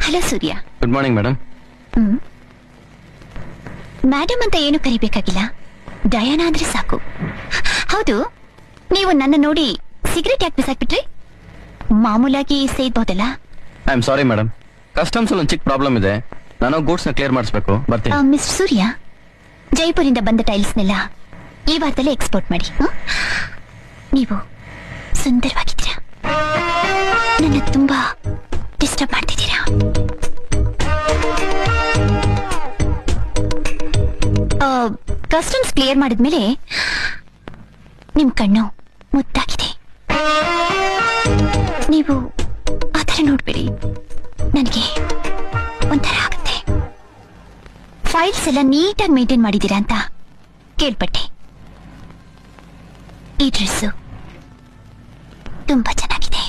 Hello Surya. Good morning madam. Madam ಅಂತ ಏನು ಕರಿಬೇಕಾಗಿಲ್ಲ, Diana ಅಂದ್ರೆ ಸಾಕು. ಹೌದು, ನೀವು ನನ್ನ ನೋಡಿ ಸಿಗರೇಟ್ ಯಾಕೆ ಬಿಸಾಕ್ಬಿಟ್ರಿ? ಮಾಮೂಲಾಗಿ ಸೇದ್ಬಹುದಲ್ಲ. I am sorry madam, customs ಅಲ್ಲಿ ಒಂದು ಚಿಕ್ಕ ಪ್ರಾಬ್ಲಮ್ ಇದೆ. ನಾನು ಗೂಡ್ಸ್ ನ ಕ್ಲಿಯರ್ ಮಾಡಿಸ್ಬೇಕು, ಬರ್ತೀನಿ. ಮಿಸ್ ಸೂರ್ಯ, ಜೈಪುರಿಂದ ಬಂದ ಟೈಲ್ಸ್ನೆಲ್ಲ ಈ ವಾರದಲ್ಲೇ ಎಕ್ಸ್ಪೋರ್ಟ್ ಮಾಡಿ. ನೀವು ಸುಂದರವಾಗಿದ್ದೀರಾ, ನನ್ನ ತುಂಬಾ ಡಿಸ್ಟರ್ಬ್ ಮಾಡ್ತಿದ್ದೀರಾ. ಕಸ್ಟಮ್ಸ್ ಕ್ಲಿಯರ್ ಮಾಡಿದ್ಮೇಲೆ ನಿಮ್ ಕಣ್ಣು ಮುದ್ದಾಗಿದೆ. ನೀವು ಆ ಥರ ನೋಡ್ಬೇಡಿ, ನನಗೆ ಒಂಥರ ಆಗುತ್ತೆ. ಫೈಲ್ಸ್ ಎಲ್ಲ ನೀಟಾಗಿ ಮೇಂಟೈನ್ ಮಾಡಿದ್ದೀರಾ ಅಂತ ಕೇಳ್ಪಟ್ಟೆ. ಈ ಡ್ರೆಸ್ಸು ತುಂಬಾ ಚೆನ್ನಾಗಿದೆ.